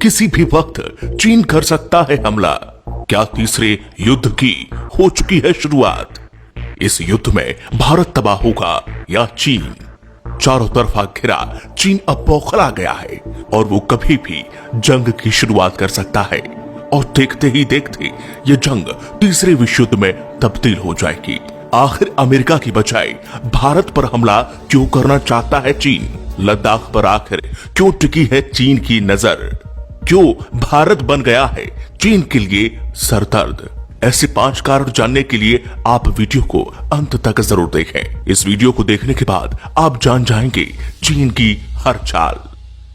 किसी भी वक्त चीन कर सकता है हमला। क्या तीसरे युद्ध की हो चुकी है शुरुआत? इस युद्ध में भारत तबाह होगा या चीन? चारों तरफा घिरा चीन अब बौखला गया है और वो कभी भी जंग की शुरुआत कर सकता है और देखते ही देखते ये जंग तीसरे विश्व युद्ध में तब्दील हो जाएगी। आखिर अमेरिका की बजाय भारत पर हमला क्यों करना चाहता है चीन? लद्दाख पर आखिर क्यों टिकी है चीन की नजर? क्यों भारत बन गया है चीन के लिए सरदर्द? ऐसे 5 कारण जानने के लिए आप वीडियो को अंत तक जरूर देखें। इस वीडियो को देखने के बाद आप जान जाएंगे चीन की हर चाल।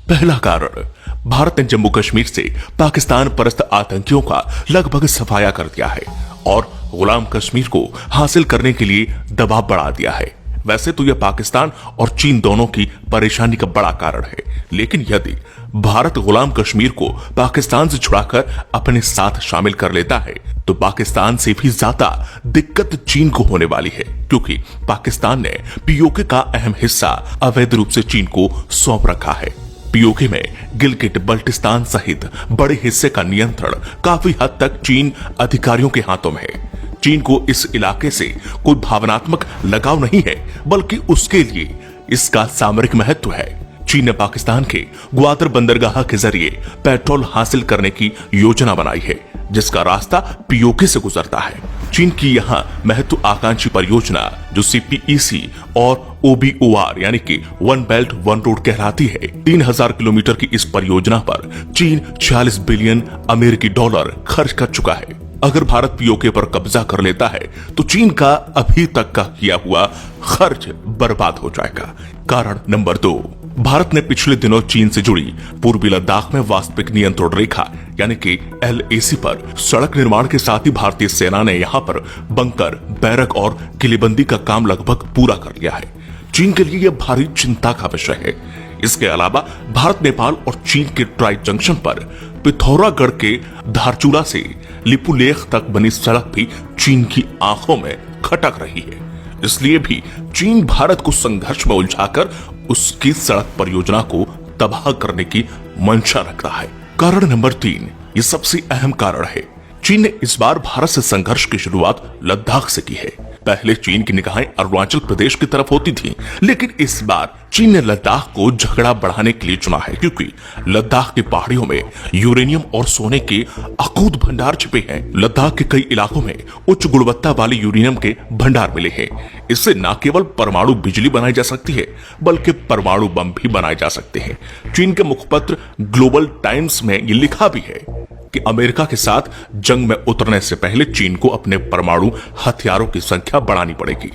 पहला कारण, भारत ने जम्मू कश्मीर से पाकिस्तान परस्त आतंकियों का लगभग सफाया कर दिया है और गुलाम कश्मीर को हासिल करने के लिए दबाव बढ़ा दिया है। वैसे तो यह पाकिस्तान और चीन दोनों की परेशानी का बड़ा कारण है, लेकिन यदि भारत गुलाम कश्मीर को पाकिस्तान से छुड़ाकर अपने साथ शामिल कर लेता है तो पाकिस्तान से भी ज्यादा दिक्कत चीन को होने वाली है, क्योंकि पाकिस्तान ने पीओके का अहम हिस्सा अवैध रूप से चीन को सौंप रखा है। पीओके में गिलगिट बल्टिस्तान सहित बड़े हिस्से का नियंत्रण काफी हद तक चीन अधिकारियों के हाथों में है। चीन को इस इलाके से कोई भावनात्मक लगाव नहीं है, बल्कि उसके लिए इसका सामरिक महत्व है। चीन ने पाकिस्तान के ग्वादर बंदरगाह के जरिए पेट्रोल हासिल करने की योजना बनाई है, जिसका रास्ता पीओके से गुजरता है। चीन की यहां महत्वाकांक्षी परियोजना जो CPEC और OBOR यानी कि वन बेल्ट वन रोड कहलाती है, 3000 किलोमीटर की इस परियोजना पर चीन 46 बिलियन अमेरिकी डॉलर खर्च कर चुका है। अगर भारत पीओके पर कब्जा कर लेता है तो चीन का अभी तक का किया हुआ खर्च बर्बाद हो जाएगा। कारण नंबर 2, भारत ने पिछले दिनों चीन से जुड़ी पूर्वी लद्दाख में वास्तविक नियंत्रण रेखा यानी कि LAC पर सड़क निर्माण के साथ ही भारतीय सेना ने यहां पर बंकर, बैरक और किलेबंदी का काम लगभग पूरा कर लिया है। चीन के लिए यह भारी चिंता का विषय है। इसके अलावा भारत, नेपाल और चीन के ट्राई जंक्शन पर पिथौरागढ़ के धारचूला से लिपुलेख तक बनी सड़क भी चीन की आंखों में खटक रही है। इसलिए भी चीन भारत को संघर्ष में उलझाकर उसकी सड़क परियोजना को तबाह करने की मंशा रख रहा है। कारण नंबर 3, ये सबसे अहम कारण है। चीन ने इस बार भारत से संघर्ष की शुरुआत लद्दाख से की है। पहले चीन की निगाहें अरुणाचल प्रदेश की तरफ होती थीं, लेकिन इस बार चीन ने लद्दाख को झगड़ा बढ़ाने के लिए चुना है, क्योंकि लद्दाख की पहाड़ियों में यूरेनियम और सोने के अकूत भंडार छिपे हैं। लद्दाख के कई इलाकों में उच्च गुणवत्ता वाले यूरेनियम के भंडार मिले हैं। इससे न केवल परमाणु बिजली बनाई जा सकती है, बल्कि परमाणु बम भी बनाए जा सकते हैं। चीन के मुखपत्र ग्लोबल टाइम्स में ये लिखा भी है कि अमेरिका के साथ जंग में उतरने से पहले चीन को अपने परमाणु हथियारों की संख्या बढ़ानी पड़ेगी।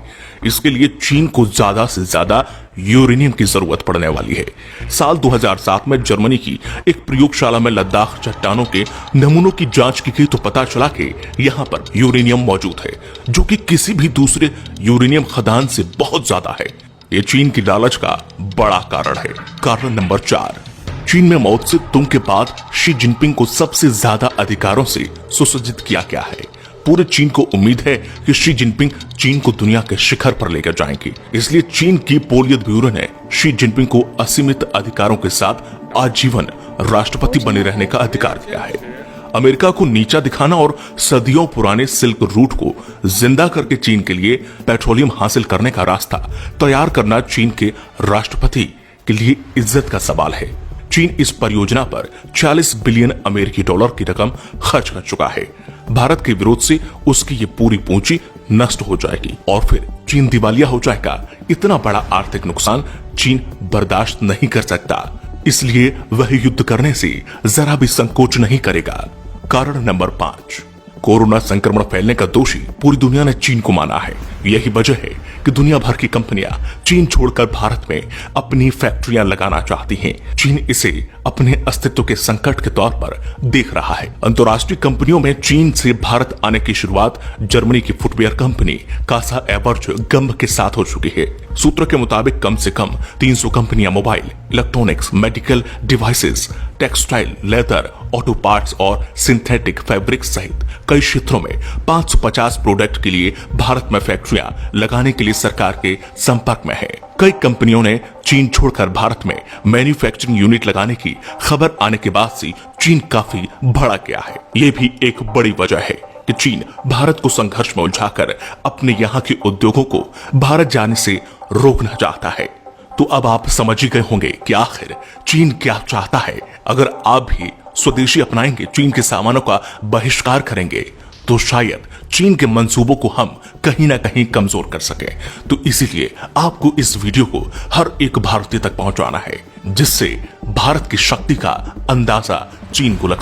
इसके लिए चीन को ज्यादा से ज्यादा यूरेनियम की जरूरत पड़ने वाली है। साल 2007 में जर्मनी की एक प्रयोगशाला में लद्दाख चट्टानों के नमूनों की जांच की गई तो पता चला कि यहाँ पर यूरेनियम मौजूद है, जो कि किसी भी दूसरे यूरेनियम खदान से बहुत ज्यादा है। ये चीन की लालच का बड़ा कारण है। कारण नंबर 4, चीन में माओ त्से तुंग के बाद शी जिनपिंग को सबसे ज्यादा अधिकारों से सुसज्जित किया गया है। पूरे चीन को उम्मीद है कि शी जिनपिंग चीन को दुनिया के शिखर पर लेकर जाएंगे। इसलिए चीन की पोलियत ब्यूरो ने शी जिनपिंग को असीमित अधिकारों के साथ आजीवन राष्ट्रपति बने रहने का अधिकार दिया है। अमेरिका को नीचा दिखाना और सदियों पुराने सिल्क रूट को जिंदा करके चीन के लिए पेट्रोलियम हासिल करने का रास्ता तैयार करना चीन के राष्ट्रपति के लिए इज्जत का सवाल है। चीन इस परियोजना पर 40 बिलियन अमेरिकी डॉलर की रकम खर्च कर चुका है। भारत के विरोध से उसकी ये पूरी पूंजी नष्ट हो जाएगी और फिर चीन दिवालिया हो जाएगा। इतना बड़ा आर्थिक नुकसान चीन बर्दाश्त नहीं कर सकता, इसलिए वह युद्ध करने से जरा भी संकोच नहीं करेगा। कारण नंबर 5, कोरोना संक्रमण फैलने का दोषी पूरी दुनिया ने चीन को माना है। यही वजह है कि दुनिया भर की कंपनियां चीन छोड़कर भारत में अपनी फैक्ट्रियां लगाना चाहती हैं। चीन इसे अपने अस्तित्व के संकट के तौर पर देख रहा है। अंतर्राष्ट्रीय कंपनियों में चीन से भारत आने की शुरुआत जर्मनी की फुटवेयर कंपनी कासा एबर्ज गंभ के साथ हो चुकी है। सूत्र के मुताबिक कम से कम 300 कंपनियां mobile, electronics, medical devices, textile, leather, auto parts और सिंथेटिक फैब्रिक सहित कई क्षेत्रों में 550 प्रोडक्ट के लिए भारत में फैक्ट्रियां लगाने के लिए सरकार के संपर्क में है। कई कंपनियों ने चीन छोड़कर भारत में मैन्युफैक्चरिंग यूनिट लगाने की खबर आने के बाद से चीन काफी भड़क गया है। ये भी एक बड़ी वजह है कि चीन भारत को संघर्ष में उलझाकर अपने यहाँ के उद्योगों को भारत जाने से रोकना चाहता है। तो अब आप समझ ही गए होंगे कि आखिर चीन क्या चाहता है। अगर आप भी स्वदेशी अपनाएंगे, चीन के सामानों का बहिष्कार करेंगे, तो शायद चीन के मंसूबों को हम कहीं ना कहीं कमजोर कर सके। तो इसीलिए आपको इस वीडियो को हर एक भारतीय तक पहुंचाना है, जिससे भारत की शक्ति का अंदाजा चीन को लग